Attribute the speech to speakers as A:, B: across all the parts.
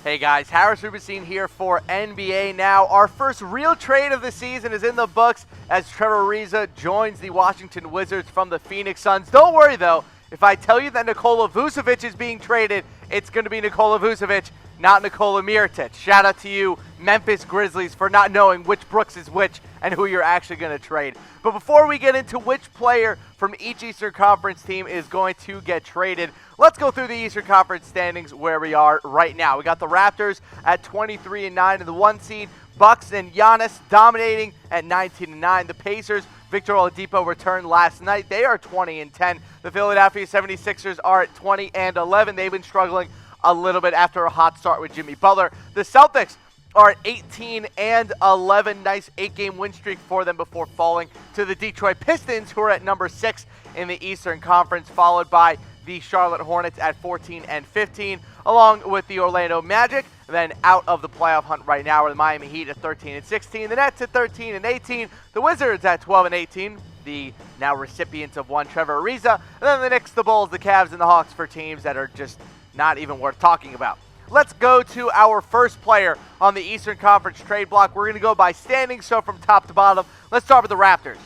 A: Hey guys, Harris Rubenstein here for NBA Now. Our first real trade of the season is in the books as Trevor Ariza joins the Washington Wizards from the Phoenix Suns. Don't worry though, if I tell you that Nikola Vucevic is being traded, it's going to be Nikola Vucevic, not Nikola Mirotic. Shout out to you, Memphis Grizzlies, for not knowing which Brooks is which and who you're actually going to trade. But before we get into which player from each Eastern Conference team is going to get traded, let's go through the Eastern Conference standings where we are right now. We got the Raptors at 23-9 in the 1 seed. Bucks and Giannis dominating at 19-9. The Pacers, Victor Oladipo returned last night. They are 20-10. The Philadelphia 76ers are at 20-11. They've been struggling a little bit after a hot start with Jimmy Butler. The Celtics are at 18-11. Nice 8-game win streak for them before falling to the Detroit Pistons, who are at number 6 in the Eastern Conference, followed by the Charlotte Hornets at 14-15, along with the Orlando Magic. Then out of the playoff hunt right now are the Miami Heat at 13-16, the Nets at 13-18, the Wizards at 12-18, the now recipients of one Trevor Ariza, and then the Knicks, the Bulls, the Cavs, and the Hawks for teams that are just not even worth talking about. Let's go to our first player on the Eastern Conference trade block. We're going to go by standings, so from top to bottom. Let's start with the Raptors.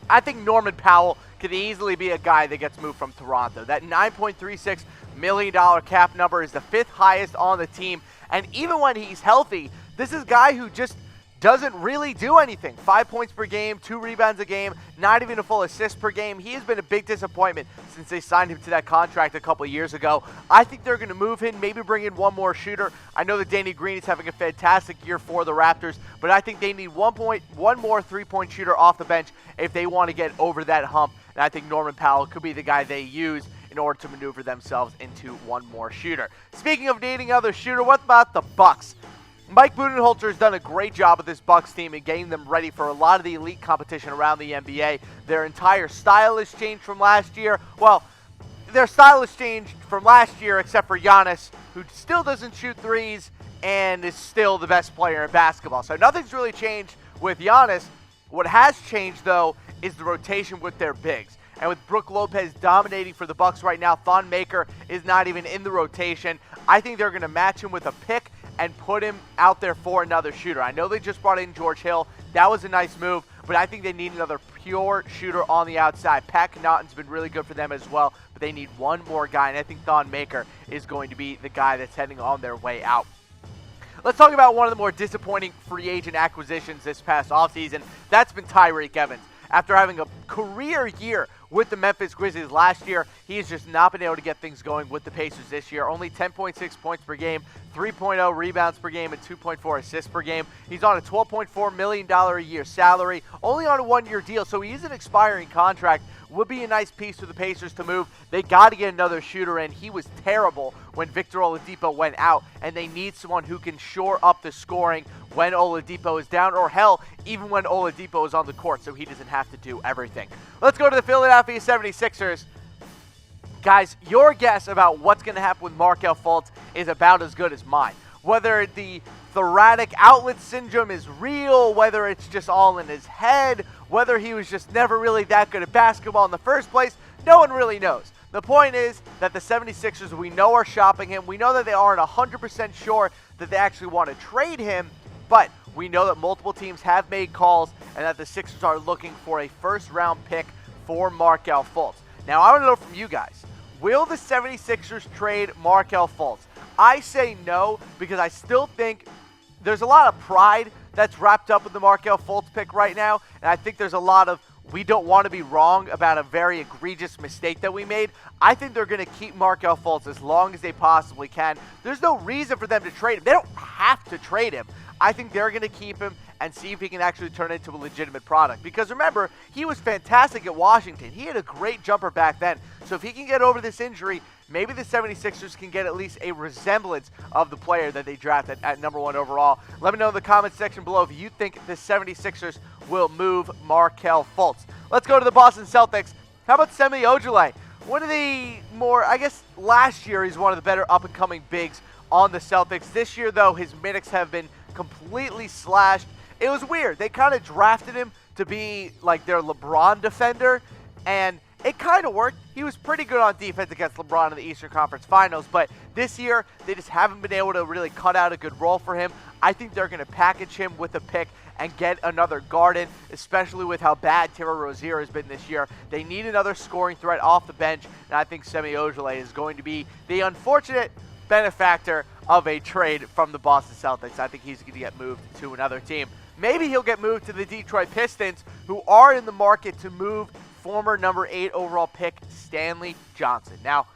A: I think Norman Powell could easily be a guy that gets moved from Toronto. That $9.36 million cap number is the 5th highest on the team. And even when he's healthy, this is a guy who just doesn't really do anything. 5 points per game, 2 rebounds a game, not even a full assist per game. He has been a big disappointment since they signed him to that contract a couple years ago. I think they're going to move him, maybe bring in one more shooter. I know that Danny Green is having a fantastic year for the Raptors, but I think they need one more three-point shooter off the bench if they want to get over that hump. And I think Norman Powell could be the guy they use in order to maneuver themselves into one more shooter. Speaking of needing another shooter, what about the Bucks? Mike Budenholzer has done a great job with this Bucks team in getting them ready for a lot of the elite competition around the NBA. Their entire style has changed from last year. Well, their style has changed from last year except for Giannis, who still doesn't shoot threes and is still the best player in basketball. So nothing's really changed with Giannis. What has changed, though, is the rotation with their bigs. And with Brook Lopez dominating for the Bucks right now, Thon Maker is not even in the rotation. I think they're going to match him with a pick and put him out there for another shooter. I know they just brought in George Hill. That was a nice move, but I think they need another pure shooter on the outside. Pat Connaughton's been really good for them as well, but they need one more guy, and I think Thon Maker is going to be the guy that's heading on their way out. Let's talk about one of the more disappointing free agent acquisitions this past offseason. That's been Tyreke Evans. After having a career year with the Memphis Grizzlies last year, he has just not been able to get things going with the Pacers this year. Only 10.6 points per game, 3.0 rebounds per game, and 2.4 assists per game. He's on a $12.4 million a year salary, only on a one-year deal, so he is an expiring contract. Would be a nice piece for the Pacers to move. They got to get another shooter in. He was terrible when Victor Oladipo went out, and they need someone who can shore up the scoring when Oladipo is down, or hell, even when Oladipo is on the court, so he doesn't have to do everything. Let's go to the Philadelphia 76ers. Guys, your guess about what's going to happen with Markelle Fultz is about as good as mine. Whether the thoracic outlet syndrome is real, whether it's just all in his head, whether he was just never really that good at basketball in the first place, no one really knows. The point is that the 76ers, we know, are shopping him. We know that they aren't 100% sure that they actually want to trade him, but we know that multiple teams have made calls and that the Sixers are looking for a first-round pick for Markelle Fultz. Now, I want to know from you guys, will the 76ers trade Markelle Fultz? I say no, because I still think there's a lot of pride that's wrapped up in the Markelle Fultz pick right now, and I think there's a lot of we don't want to be wrong about a very egregious mistake that we made. I think they're going to keep Markelle Fultz as long as they possibly can. There's no reason for them to trade him. They don't have to trade him. I think they're going to keep him and see if he can actually turn into a legitimate product. Because remember, he was fantastic at Washington. He had a great jumper back then. So if he can get over this injury, maybe the 76ers can get at least a resemblance of the player that they drafted at number 1 overall. Let me know in the comments section below if you think the 76ers will move Markelle Fultz. Let's go to the Boston Celtics. How about Semi Ojeleye? One of the more, I guess last year he's one of the better up-and-coming bigs on the Celtics. This year, though, his minutes have been completely slashed. It was weird. They kind of drafted him to be like their LeBron defender, and It kind of worked. He was pretty good on defense against LeBron in the Eastern Conference Finals, but this year, they just haven't been able to really cut out a good role for him. I think they're going to package him with a pick and get another guard in, especially with how bad Terry Rozier has been this year. They need another scoring threat off the bench, and I think Semi Ojeleye is going to be the unfortunate benefactor of a trade from the Boston Celtics. I think he's going to get moved to another team. Maybe he'll get moved to the Detroit Pistons, who are in the market to move former number 8 overall pick Stanley Johnson. Now,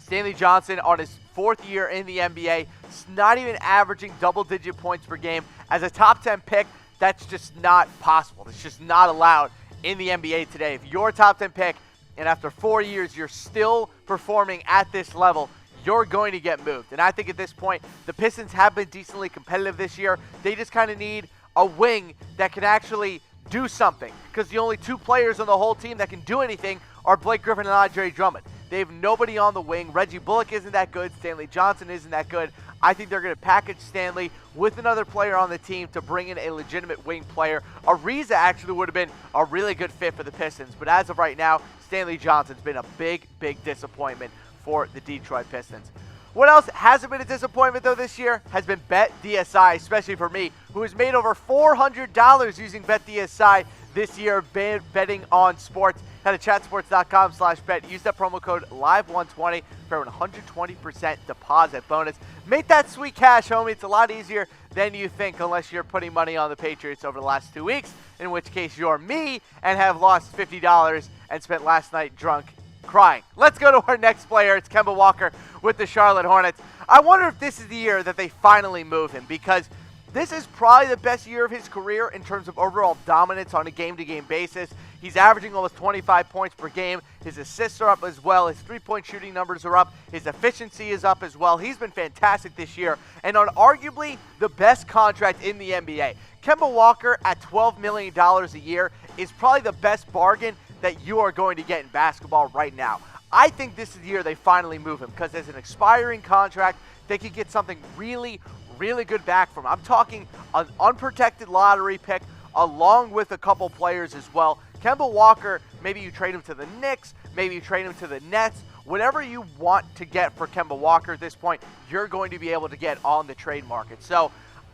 A: Stanley Johnson on his 4th year in the NBA, not even averaging double-digit points per game. As a top 10 pick, that's just not possible. It's just not allowed in the NBA today. If you're a top 10 pick and after 4 years you're still performing at this level, you're going to get moved. And I think at this point, the Pistons have been decently competitive this year. They just kind of need a wing that can actually do something, because the only 2 players on the whole team that can do anything are Blake Griffin and Andre Drummond. They have nobody on the wing. Reggie Bullock isn't that good. Stanley Johnson isn't that good. I think they're going to package Stanley with another player on the team to bring in a legitimate wing player. Ariza actually would have been a really good fit for the Pistons, but as of right now, Stanley Johnson's been a big, big disappointment for the Detroit Pistons. What else hasn't been a disappointment, though, this year has been BetDSI, especially for me, who has made over $400 using BetDSI this year betting on sports. Head to chatsports.com/bet. Use that promo code LIVE120 for an 120% deposit bonus. Make that sweet cash, homie. It's a lot easier than you think, unless you're putting money on the Patriots over the last 2 weeks, in which case you're me and have lost $50 and spent last night drunk crying. Let's go to our next player. It's Kemba Walker with the Charlotte Hornets. I wonder if this is the year that they finally move him, because this is probably the best year of his career in terms of overall dominance on a game-to-game basis. He's averaging almost 25 points per game. His assists are up as well. His three-point shooting numbers are up. His efficiency is up as well. He's been fantastic this year and on arguably the best contract in the NBA. Kemba Walker at $12 million a year is probably the best bargain that you are going to get in basketball right now. I think this is the year they finally move him, because as an expiring contract, they could get something really, really good back from him. I'm talking an unprotected lottery pick along with a couple players as well. Kemba Walker, maybe you trade him to the Knicks, maybe you trade him to the Nets. Whatever you want to get for Kemba Walker at this point, you're going to be able to get on the trade market. So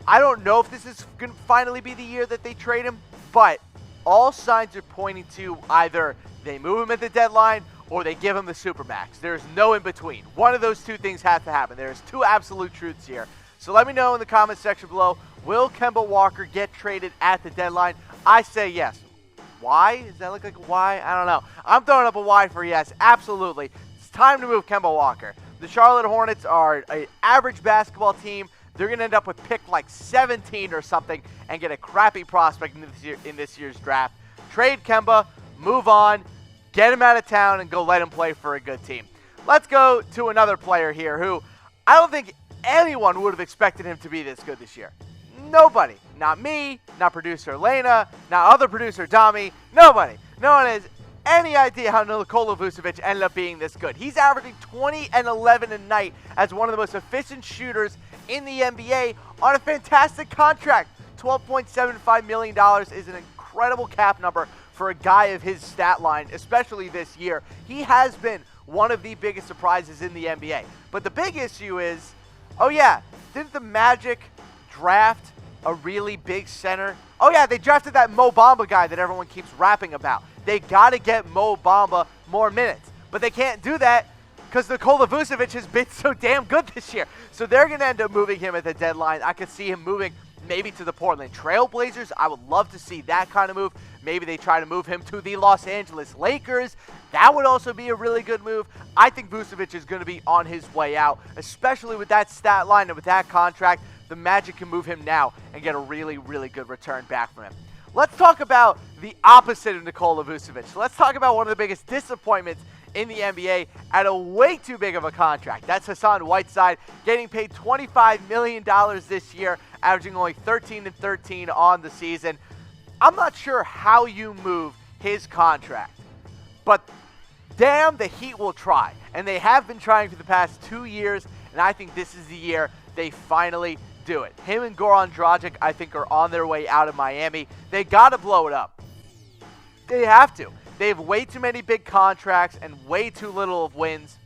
A: I don't know if this is going to finally be the year that they trade him, but all signs are pointing to either they move him at the deadline or they give him the Supermax. There's no in between. One of those two things have to happen. There's 2 absolute truths here. So let me know in the comments section below, will Kemba Walker get traded at the deadline? I say yes. Why? Does that look like a Y? I don't know. I'm throwing up a Y for yes. Absolutely. It's time to move Kemba Walker. The Charlotte Hornets are an average basketball team. They're going to end up with pick like 17 or something and get a crappy prospect in this year's draft. Trade Kemba, move on, get him out of town, and go let him play for a good team. Let's go to another player here who I don't think anyone would have expected him to be this good this year. Nobody. Not me, not producer Lena, not other producer Dami. Nobody. No one has any idea how Nikola Vucevic ended up being this good. He's averaging 20 and 11 a night as one of the most efficient shooters in the NBA on a fantastic contract. $12.75 million is an incredible cap number for a guy of his stat line, especially this year. He has been one of the biggest surprises in the NBA. But the big issue is, oh yeah, didn't the Magic draft a really big center? Oh yeah, they drafted that Mo Bamba guy that everyone keeps rapping about. They got to get Mo Bamba more minutes. But they can't do that because Nikola Vucevic has been so damn good this year. So they're going to end up moving him at the deadline. I could see him moving maybe to the Portland Trail Blazers. I would love to see that kind of move. Maybe they try to move him to the Los Angeles Lakers. That would also be a really good move. I think Vucevic is going to be on his way out, especially with that stat line and with that contract. The Magic can move him now and get a really, really good return back from him. Let's talk about the opposite of Nikola Vucevic. Let's talk about one of the biggest disappointments in the NBA at a way too big of a contract. That's Hassan Whiteside, getting paid $25 million this year, averaging only 13 and 13 on the season. I'm not sure how you move his contract, but damn, the Heat will try. And they have been trying for the past 2 years, and I think this is the year they finally do it. Him and Goran Dragic, I think, are on their way out of Miami. They got to blow it up. They have to. They have way too many big contracts and way too little of wins.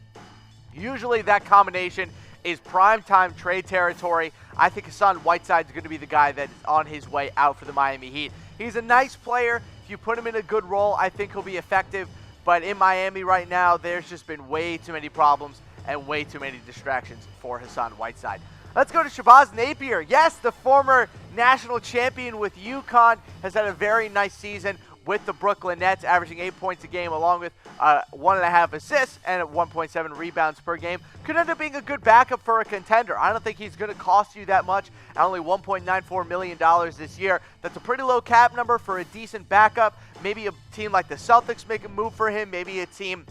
A: Usually that combination is primetime trade territory. I think Hassan Whiteside is going to be the guy that is on his way out for the Miami Heat. He's a nice player. If you put him in a good role, I think he'll be effective. But in Miami right now, there's just been way too many problems and way too many distractions for Hassan Whiteside. Let's go to Shabazz Napier. Yes, the former national champion with UConn has had a very nice season with the Brooklyn Nets, averaging 8 points a game along with 1.5 assists and 1.7 rebounds per game. Could end up being a good backup for a contender. I don't think he's going to cost you that much at only $1.94 million this year. That's a pretty low cap number for a decent backup. Maybe a team like the Celtics make a move for him. Maybe a team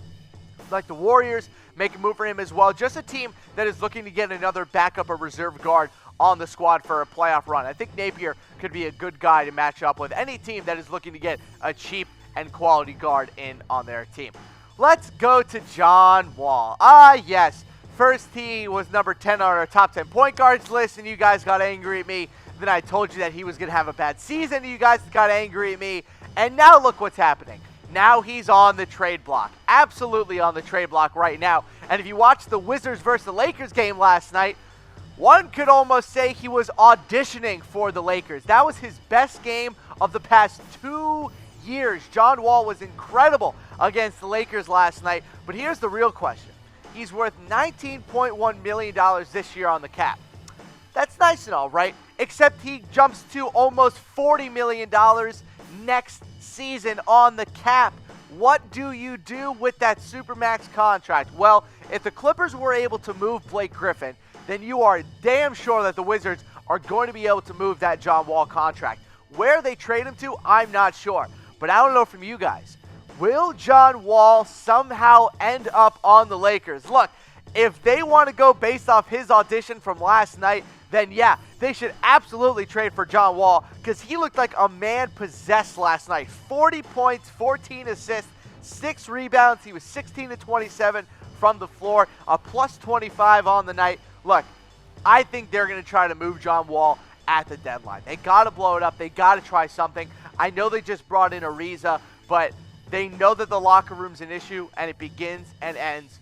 A: like the Warriors make a move for him as well. Just a team that is looking to get another backup or reserve guard on the squad for a playoff run. I think Napier could be a good guy to match up with any team that is looking to get a cheap and quality guard in on their team. Let's go to John Wall. Yes. First, he was number 10 on our top 10 point guards list, and you guys got angry at me. Then I told you that he was going to have a bad season, and you guys got angry at me. And now look what's happening. Now he's on the trade block. Absolutely on the trade block right now. And if you watched the Wizards versus the Lakers game last night, one could almost say he was auditioning for the Lakers. That was his best game of the past 2 years. John Wall was incredible against the Lakers last night. But here's the real question. He's worth $19.1 million this year on the cap. That's nice and all, right? Except he jumps to almost $40 million next season on the cap. What do you do with that Supermax contract? Well, if the Clippers were able to move Blake Griffin, then you are damn sure that the Wizards are going to be able to move that John Wall contract. Where they trade him to, I'm not sure. But I don't know from you guys. Will John Wall somehow end up on the Lakers? Look, if they want to go based off his audition from last night, then yeah, they should absolutely trade for John Wall because he looked like a man possessed last night. 40 points, 14 assists, 6 rebounds. He was 16 to 27 from the floor, a plus 25 on the night. Look, I think they're going to try to move John Wall at the deadline. They got to blow it up. They got to try something. I know they just brought in Ariza, but they know that the locker room's an issue, and it begins and ends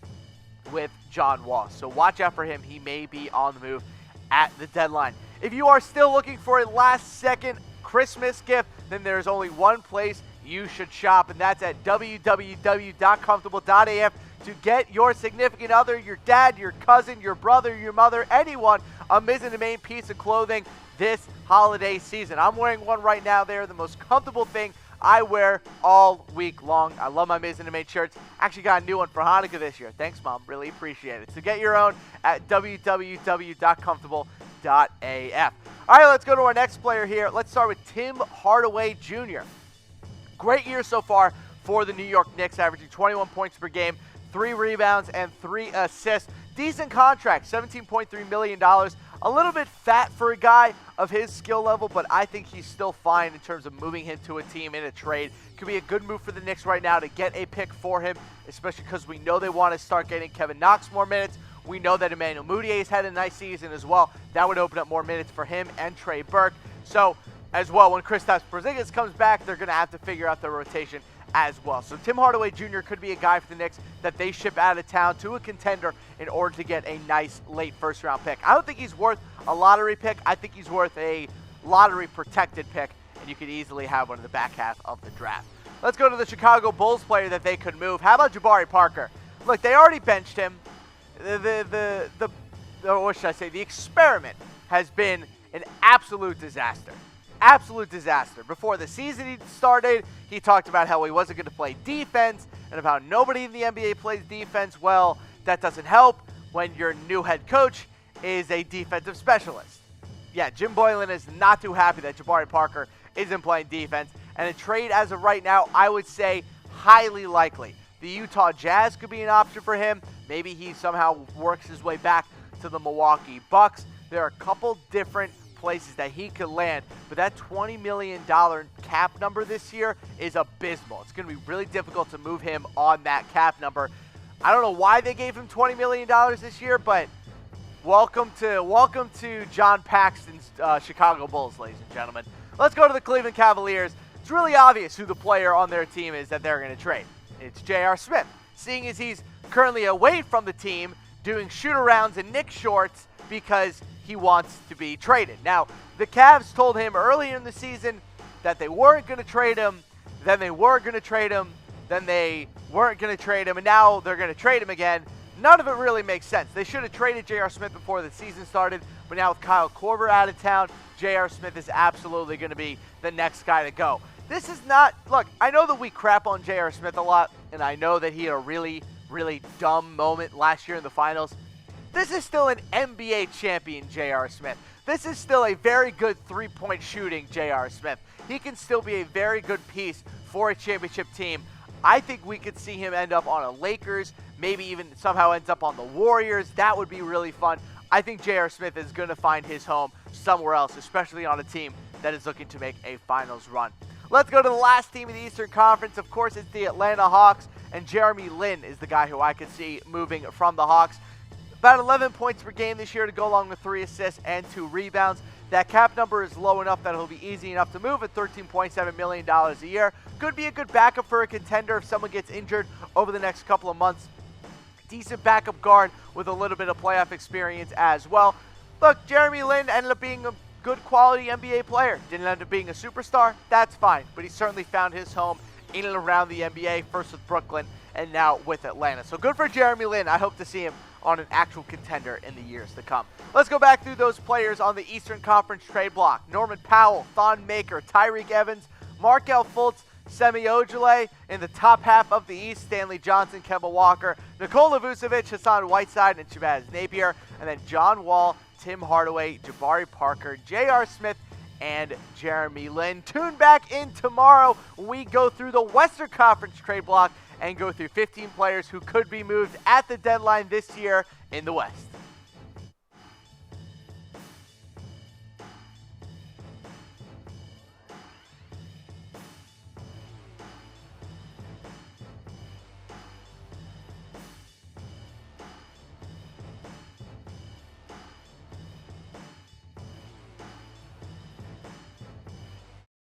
A: with John Wall. So watch out for him. He may be on the move at the deadline. If you are still looking for a last-second Christmas gift, then there's only one place you should shop, and that's at www.comfortable.af to get your significant other, your dad, your cousin, your brother, your mother, anyone, a Main piece of clothing this holiday season. I'm wearing one right now. They're the most comfortable thing I wear all week long. I love my Main shirts. Actually got a new one for Hanukkah this year. Thanks, Mom. Really appreciate it. So get your own at www.comfortable.af. All right, let's go to our next player here. Let's start with Tim Hardaway Jr. Great year so far for the New York Knicks, averaging 21 points per game, 3 rebounds, and 3 assists. Decent contract, $17.3 million. A little bit fat for a guy of his skill level, but I think he's still fine in terms of moving him to a team in a trade. Could be a good move for the Knicks right now to get a pick for him, especially because we know they want to start getting Kevin Knox more minutes. We know that Emmanuel Mudiay's had a nice season as well. That would open up more minutes for him and Trey Burke. So, as well, when Kristaps Porzingis comes back, they're going to have to figure out the rotation as well. So Tim Hardaway Jr. could be a guy for the Knicks that they ship out of town to a contender in order to get a nice late first-round pick. I don't think he's worth a lottery pick. I think he's worth a lottery-protected pick, and you could easily have one in the back half of the draft. Let's go to the Chicago Bulls player that they could move. How about Jabari Parker? Look, they already benched him. What should I say? The experiment has been an absolute disaster. Absolute disaster. Before the season started, he talked about how he wasn't going to play defense and about how nobody in the NBA plays defense. Well, that doesn't help when your new head coach is a defensive specialist. Yeah, Jim Boylan is not too happy that Jabari Parker isn't playing defense. And a trade as of right now, I would say highly likely. The Utah Jazz could be an option for him. Maybe he somehow works his way back to the Milwaukee Bucks. There are a couple different places that he could land, but that $20 million cap number this year is abysmal. It's going to be really difficult to move him on that cap number. I don't know why they gave him $20 million this year, but welcome to John Paxton's Chicago Bulls, ladies and gentlemen. Let's go to the Cleveland Cavaliers. it's really obvious who the player on their team is that they're going to trade. It's J.R. Smith, seeing as he's currently away from the team doing shoot-arounds in Knicks shorts because he wants to be traded. Now, the Cavs told him earlier in the season that they weren't going to trade him, then they were going to trade him, then they weren't going to trade him, and now they're going to trade him again. None of it really makes sense. They should have traded J.R. Smith before the season started, but now with Kyle Korver out of town, J.R. Smith is absolutely going to be the next guy to go. This is not, look, I know that we crap on J.R. Smith a lot, and I know that he had a really, really dumb moment last year in the finals. This is still an NBA champion J.R. Smith. This is still a very good three-point shooting J.R. Smith. He can still be a very good piece for a championship team. I think we could see him end up on a Lakers, maybe even somehow ends up on the Warriors. That would be really fun. I think J.R. Smith is going to find his home somewhere else, especially on a team that is looking to make a finals run. Let's go to the last team in the Eastern Conference. Of course, it's the Atlanta Hawks, and Jeremy Lin is the guy who I could see moving from the Hawks. About 11 points per game this year to go along with 3 assists and 2 rebounds. That cap number is low enough that it'll be easy enough to move at $13.7 million a year. Could be a good backup for a contender if someone gets injured over the next couple of months. Decent backup guard with a little bit of playoff experience as well. Look, Jeremy Lin ended up being a good quality NBA player. Didn't end up being a superstar. That's fine. But he certainly found his home in and around the NBA, first with Brooklyn and now with Atlanta. So good for Jeremy Lin. I hope to see him on an actual contender in the years to come. Let's go back through those players on the Eastern Conference trade block. Norman Powell, Thon Maker, Tyreke Evans, Markelle Fultz, Semi Ojeleye. In the top half of the East, Stanley Johnson, Kemba Walker, Nikola Vucevic, Hassan Whiteside, and Shabazz Napier. And then John Wall, Tim Hardaway, Jabari Parker, J.R. Smith, and Jeremy Lin. Tune back in tomorrow when we go through the Western Conference trade block and go through 15 players who could be moved at the deadline this year in the West.